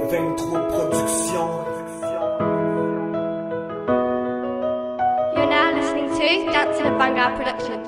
23 Productions. You're now listening to Dancing at Vanguard Productions.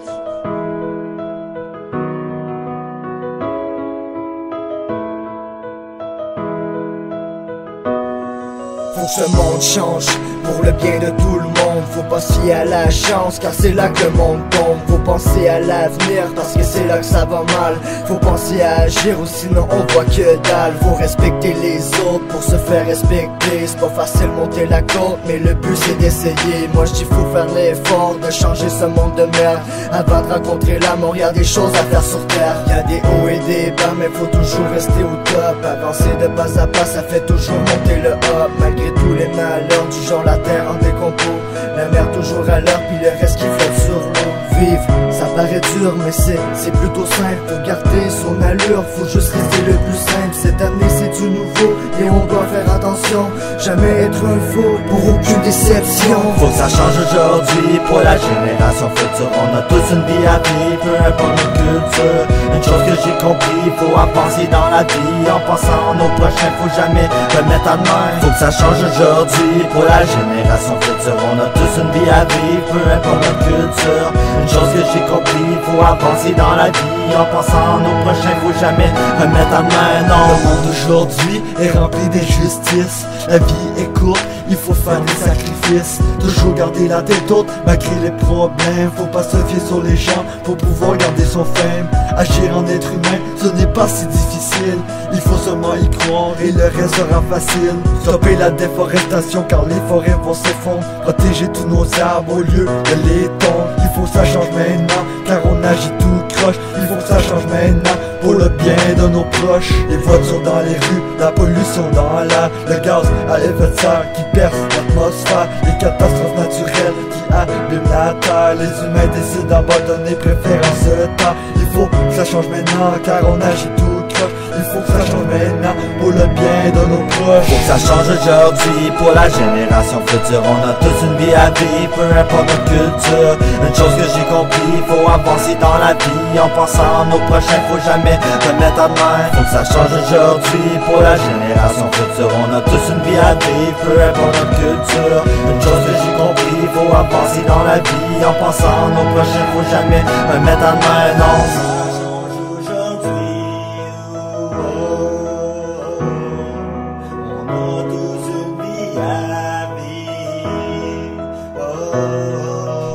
Faut que ce monde change pour le bien de tout le monde. Faut pas se fier à la chance car c'est là que le monde tombe. Faut penser à l'avenir parce que c'est là que ça va mal. Faut penser à agir ou sinon on voit que dalle. Faut respecter les autres pour se faire respecter. C'est pas facile monter la côte mais le but c'est d'essayer. Moi je dis faut faire l'effort de changer ce monde de merde. Avant de rencontrer l'amour y'a des choses à faire sur terre. Y'a des hauts et des bas mais faut toujours rester au top. Avancer de pas à pas ça fait toujours monter le up. Malgré tous les malheurs du genre la terre en décompos. La mer toujours à l'heure puis le reste qui flotte sur l'eau. Vivre, ça paraît dur mais c'est plutôt simple. Faut garder son allure, faut juste rester le plus simple. Cette année c'est du nouveau et on doit faire attention. Jamais être un faux pour aucune déception. Faut que ça change aujourd'hui pour la génération future. On a tous une vie à vivre, peu importe notre culture. Une chose que j'ai compris, faut avancer dans la vie. En pensant nos prochains, faut jamais remettre à demain. Faut que ça change aujourd'hui pour la génération future. On a tous une vie à vivre, peu importe notre culture. Une chose que j'ai compris, faut avancer dans la vie. En pensant nos prochains, faut jamais remettre à demain. Non, le monde d'aujourd'hui est rempli d'injustice. La vie est courte, il faut faire des sacrifices. Toujours garder la tête haute malgré les problèmes. Faut pas se fier sur les gens pour pouvoir garder son fame. Agir en être humain, ce n'est pas si difficile. Il faut seulement y croire et le reste sera facile. Stopper la déforestation car les forêts vont s'effondrer. Protéger tous nos arbres au lieu de les tondre. Il faut que ça change maintenant car on agit tout croche. Il faut que ça change maintenant pour le bien de nos proches. Les voitures dans les rues, la pollution dans l'air, le gaz à effet de serre qui perce l'atmosphère, les catastrophes naturelles qui abîment la terre. Les humains décident d'abandonner, préférant ce temps. Il faut que ça change maintenant car on agit tout croche. Il faut que ça change maintenant pour le bien de nos proches. Faut que ça change aujourd'hui pour la génération future. On a tous une vie à vivre, peu importe notre culture. Une chose que j'ai compris, faut avancer dans la vie. En pensant nos prochains, faut jamais remettre à demain. Faut que ça change aujourd'hui pour la génération future. On a tous une vie à vivre, peu importe notre culture. Une chose que j'ai compris, faut avancer dans la vie. En pensant nos prochains, faut jamais remettre à demain. Non.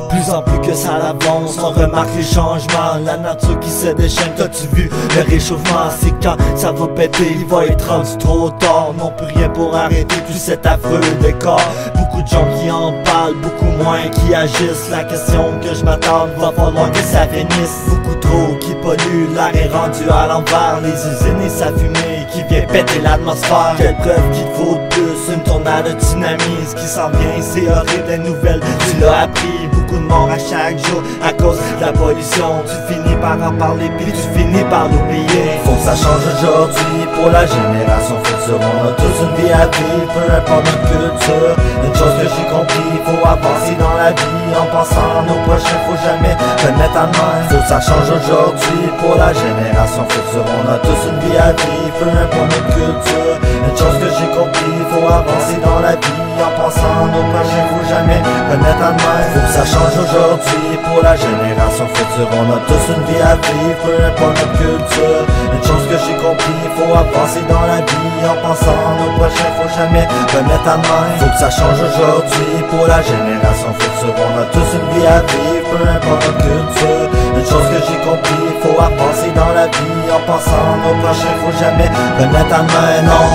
Plus en plus que ça avance, on remarque les changements. La nature qui se déchaîne, t'as-tu vu le réchauffement? C'est quand ça va péter, il va être rendu trop tard. Non plus rien pour arrêter tout cet affreux décor. Beaucoup de gens qui en parlent, beaucoup moins qui agissent. La question que je m'attends, va falloir que ça finisse. Beaucoup trop qui polluent, l'air est rendu à l'envers. Les usines et sa fumée qui vient péter l'atmosphère. Quelle preuve qu'il te faut de plus, une tornade de tsunami. Ce qui s'en vient, c'est horrible, les nouvelles, tu l'as appris. Beaucoup de morts à chaque jour à cause de la pollution. Tu finis par en parler puis tu finis par l'oublier. Faut que ça change aujourd'hui pour la génération future. On a tous une vie à vivre, peu importe notre culture. Une chose que j'ai compris, faut avancer dans la vie. En pensant nos prochains, faut jamais remettre à demain. Faut que ça change aujourd'hui pour la génération future. On a tous une vie à vivre, peu importe notre culture. Une chose que j'ai compris, faut avancer dans la vie. En pensant nos prochains, faut jamais remettre à demain. Faut que ça change aujourd'hui pour la génération future. On a tous une vie à vivre, peu importe notre culture. Une chose que j'ai compris, faut avancer dans la vie. En pensant nos prochains, faut jamais remettre à demain. Faut que ça change aujourd'hui pour la génération future. On a tous une vie à vivre, peu importe notre culture. Une chose que j'ai compris, faut avancer dans la vie. En pensant nos prochains, faut jamais remettre à demain. Non.